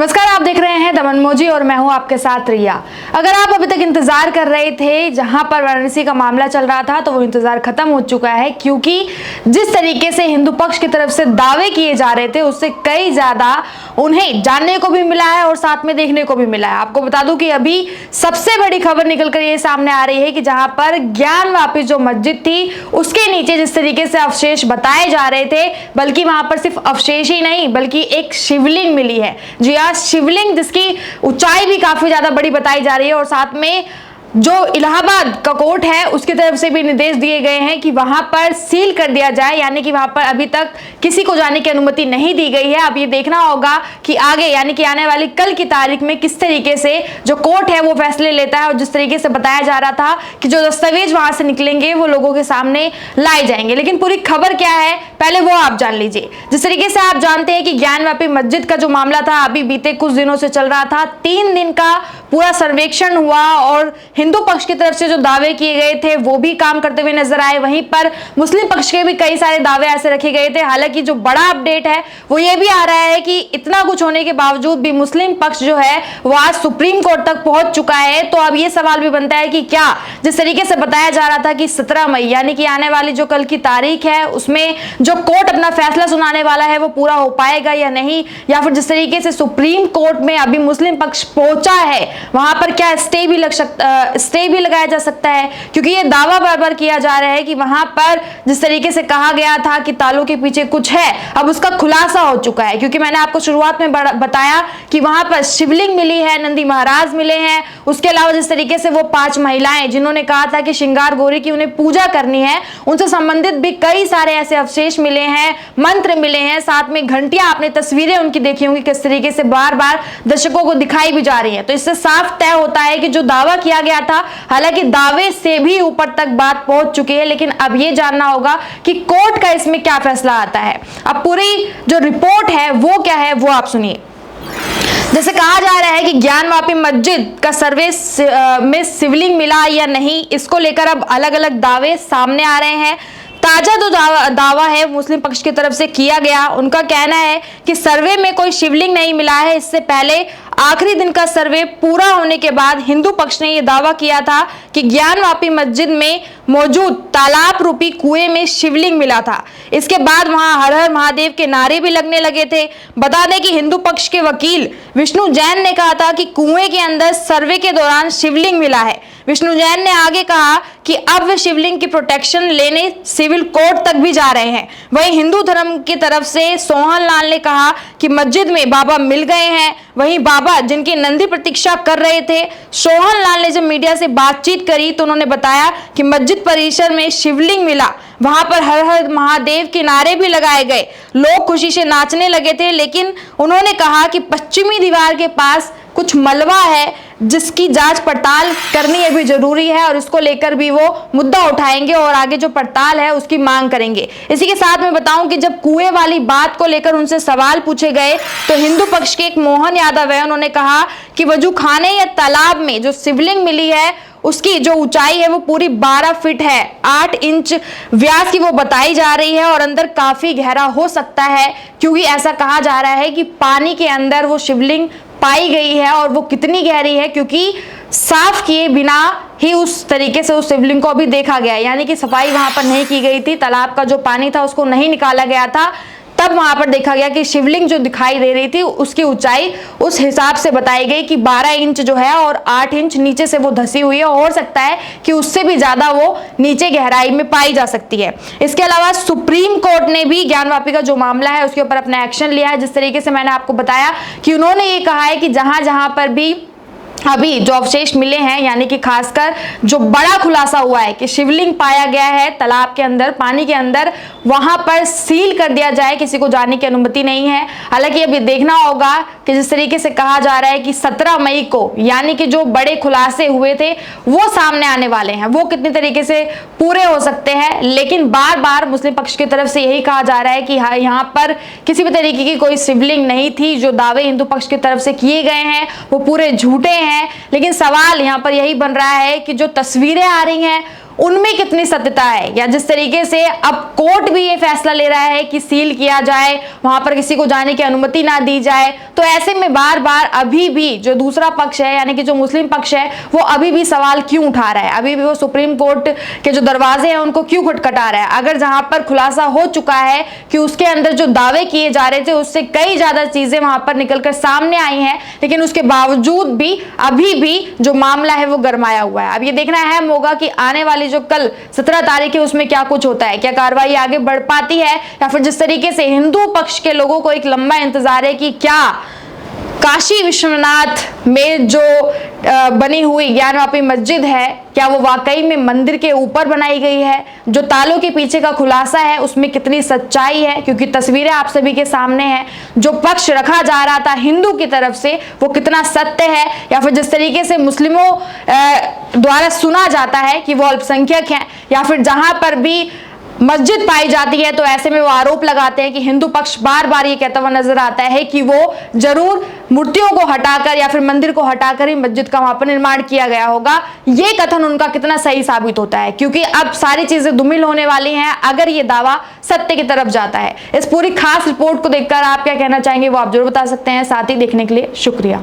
नमस्कार, आप देख रहे हैं दमन मोजी और मैं हूं आपके साथ रिया। अगर आप अभी तक इंतजार कर रहे थे जहां पर वाराणसी का मामला चल रहा था तो वो इंतजार खत्म हो चुका है, क्योंकि जिस तरीके से हिंदू पक्ष की तरफ से दावे किए जा रहे थे उससे कई ज्यादा उन्हें जानने को भी मिला है और साथ में देखने को भी मिला है। आपको बता दूं कि अभी सबसे बड़ी खबर निकलकर ये सामने आ रही है कि जहां पर ज्ञानवापी जो मस्जिद थी उसके नीचे जिस तरीके से अवशेष बताए जा रहे थे, बल्कि वहां पर सिर्फ अवशेष ही नहीं बल्कि एक शिवलिंग मिली है। जी हाँ, शिवलिंग जिसकी ऊंचाई भी काफी ज्यादा बड़ी बताई जा रही है और साथ में जो इलाहाबाद का कोर्ट है उसकी तरफ से भी निर्देश दिए गए हैं कि वहां पर सील कर दिया जाए, यानी कि वहां पर अभी तक किसी को जाने की अनुमति नहीं दी गई है। अब ये देखना होगा कि आगे यानी कि आने वाली कल की तारीख में किस तरीके से जो कोर्ट है वो फैसले लेता है और जिस तरीके से बताया जा रहा था कि जो दस्तावेज वहां से निकलेंगे वो लोगों के सामने लाए जाएंगे। लेकिन पूरी खबर क्या है पहले वो आप जान लीजिए। जिस तरीके से आप जानते हैं कि ज्ञानवापी मस्जिद का जो मामला था अभी बीते कुछ दिनों से चल रहा था, 3 दिन का पूरा सर्वेक्षण हुआ और हिंदू पक्ष की तरफ से जो दावे किए गए थे वो भी काम करते हुए नजर आए। वहीं पर मुस्लिम पक्ष के भी कई सारे दावे ऐसे रखे गए थे। हालांकि जो बड़ा अपडेट है वो ये भी आ रहा है कि इतना कुछ होने के बावजूद भी मुस्लिम पक्ष जो है वो आज सुप्रीम कोर्ट तक पहुंच चुका है। तो अब ये सवाल भी बनता है कि क्या जिस तरीके से बताया जा रहा था कि 17 मई यानी कि आने वाली जो कल की तारीख है उसमें जो कोर्ट अपना फैसला सुनाने वाला है वो पूरा हो पाएगा या नहीं, या फिर जिस तरीके से सुप्रीम कोर्ट में अभी मुस्लिम पक्ष पहुंचा है वहां पर क्या स्टे भी लगाया जा सकता है, क्योंकि ये दावा बार बार किया जा रहा है कि वहां पर जिस तरीके से कहा गया था कि तालों के पीछे कुछ है अब उसका खुलासा हो चुका है। क्योंकि मैंने आपको शुरुआत में बताया कि वहां पर शिवलिंग मिली है, नंदी महाराज मिले हैं, उसके अलावा जिस तरीके से वो 5 महिलाएं जिन्होंने कहा था कि श्रृंगार गौरी की उन्हें पूजा करनी है उनसे संबंधित भी कई सारे ऐसे अवशेष मिले हैं, मंत्र मिले हैं, साथ में घंटियां, आपने तस्वीरें उनकी देखी होंगी किस तरीके से बार बार दर्शकों को दिखाई भी जा रही है। तो इससे साफ तय होता है कि जो दावा किया गया था, हालांकि दावे से भी ऊपर तक बात पहुंच चुकी है, लेकिन अब यह जानना होगा कि कोर्ट का इसमें क्या फैसला आता है। अब पूरी जो रिपोर्ट है वो क्या है वो आप सुनिए। जैसे कहा जा रहा है कि ज्ञानवापी मस्जिद का सर्वे में शिवलिंग मिला या नहीं, इसको लेकर अब अलग अलग दावे सामने आ रहे हैं। ताजा जो दावा है मुस्लिम पक्ष की तरफ से किया गया, उनका कहना है कि सर्वे में कोई शिवलिंग नहीं मिला है। इससे पहले आखिरी दिन का सर्वे पूरा होने के बाद हिंदू पक्ष ने यह दावा किया था कि ज्ञानवापी मस्जिद में मौजूद तालाब रूपी कुएं में शिवलिंग मिला था। इसके बाद वहां हर हर महादेव के नारे भी लगने लगे थे। बता दें कि हिंदू पक्ष के वकील विष्णु जैन ने कहा था कि कुएं के अंदर सर्वे के दौरान शिवलिंग मिला है। विष्णु जैन ने आगे कहा कि अब वे शिवलिंग की प्रोटेक्शन लेने सिविल कोर्ट तक भी जा रहे हैं। वहीं हिंदू धर्म की तरफ से सोहन लाल ने कहा कि मस्जिद में बाबा मिल गए हैं। वहीं बाबा जिनकी नंदी प्रतीक्षा कर रहे थे, सोहन लाल ने जब मीडिया से बातचीत करी तो उन्होंने बताया कि मस्जिद परिसर में शिवलिंग मिला, वहां पर हर हर महादेव के नारे भी लगाए गए, लोग खुशी से नाचने लगे थे। लेकिन उन्होंने कहा कि पश्चिमी दीवार के पास कुछ मलबा है जिसकी जांच पड़ताल करनी अभी जरूरी है और इसको लेकर भी वो मुद्दा उठाएंगे और आगे जो पड़ताल है उसकी मांग करेंगे। इसी के साथ मैं बताऊं कि जब कुएं वाली बात को लेकर उनसे सवाल पूछे गए तो हिंदू पक्ष के एक मोहन यादव है, उन्होंने कहा कि वजू खाने या तालाब में जो शिवलिंग मिली है उसकी जो ऊंचाई है वो पूरी 12 फीट है, 8 इंच व्यास की वो बताई जा रही है और अंदर काफी गहरा हो सकता है, क्योंकि ऐसा कहा जा रहा है कि पानी के अंदर वो शिवलिंग पाई गई है। और वो कितनी गहरी है क्योंकि साफ किए बिना ही उस तरीके से उस शिवलिंग को अभी देखा गया है, यानी कि सफाई वहां पर नहीं की गई थी, तालाब का जो पानी था उसको नहीं निकाला गया था, तब वहां पर देखा गया कि शिवलिंग जो दिखाई दे रही थी उसकी ऊंचाई उस हिसाब से बताई गई कि 12 इंच जो है और 8 इंच नीचे से वो धसी हुई है। हो सकता है कि उससे भी ज्यादा वो नीचे गहराई में पाई जा सकती है। इसके अलावा सुप्रीम कोर्ट ने भी ज्ञानवापी का जो मामला है उसके ऊपर अपना एक्शन लिया है। जिस तरीके से मैंने आपको बताया कि उन्होंने ये कहा है कि जहां जहां पर भी अभी जो अवशेष मिले हैं, यानी कि खासकर जो बड़ा खुलासा हुआ है कि शिवलिंग पाया गया है तालाब के अंदर, पानी के अंदर, वहां पर सील कर दिया जाए, किसी को जाने की अनुमति नहीं है। हालांकि अभी देखना होगा कि जिस तरीके से कहा जा रहा है कि 17 मई को यानी कि जो बड़े खुलासे हुए थे वो सामने आने वाले हैं, वो कितने तरीके से पूरे हो सकते हैं। लेकिन बार बार मुस्लिम पक्ष की तरफ से यही कहा जा रहा है कि यहाँ पर किसी भी तरीके की कोई शिवलिंग नहीं थी। जो दावे हिंदू पक्ष की तरफ से किए गए हैं वो पूरे झूठे हैं। लेकिन सवाल यहाँ पर यही बन रहा है कि जो तस्वीरें आ रही हैं उनमें कितनी सत्यता है, या जिस तरीके से अब कोर्ट भी ये फैसला ले रहा है कि सील किया जाए, वहां पर किसी को जाने की अनुमति ना दी जाए, तो ऐसे में बार बार अभी भी जो दूसरा पक्ष है यानी कि जो मुस्लिम पक्ष है वो अभी भी सवाल क्यों उठा रहा है, अभी भी वो सुप्रीम कोर्ट के जो दरवाजे हैं उनको क्यों खटखटा रहा है। अगर जहां पर खुलासा हो चुका है कि उसके अंदर जो दावे किए जा रहे थे उससे कई ज्यादा चीजें वहां पर निकलकर सामने आई हैं, लेकिन उसके बावजूद भी अभी भी जो मामला है वो गरमाया हुआ है। अब ये देखना अहम होगा कि आने वाली जो कल 17 तारीख है उसमें क्या कुछ होता है, क्या कार्रवाई आगे बढ़ पाती है, या फिर जिस तरीके से हिंदू पक्ष के लोगों को एक लंबा इंतजार है कि क्या काशी विश्वनाथ में जो बनी हुई ज्ञानवापी मस्जिद है क्या वो वाकई में मंदिर के ऊपर बनाई गई है, जो तालों के पीछे का खुलासा है उसमें कितनी सच्चाई है, क्योंकि तस्वीरें आप सभी के सामने हैं, जो पक्ष रखा जा रहा था हिंदू की तरफ से वो कितना सत्य है, या फिर जिस तरीके से मुस्लिमों द्वारा सुना जाता है कि वो अल्पसंख्यक हैं, या फिर जहां पर भी मस्जिद पाई जाती है तो ऐसे में वो आरोप लगाते हैं कि हिंदू पक्ष बार बार ये कहता हुआ नजर आता है कि वो जरूर मूर्तियों को हटाकर या फिर मंदिर को हटाकर ही मस्जिद का वहां पर निर्माण किया गया होगा। ये कथन उनका कितना सही साबित होता है, क्योंकि अब सारी चीजें धूमिल होने वाली हैं अगर ये दावा सत्य की तरफ जाता है। इस पूरी खास रिपोर्ट को देखकर आप क्या कहना चाहेंगे वो आप जरूर बता सकते हैं। साथ ही देखने के लिए शुक्रिया।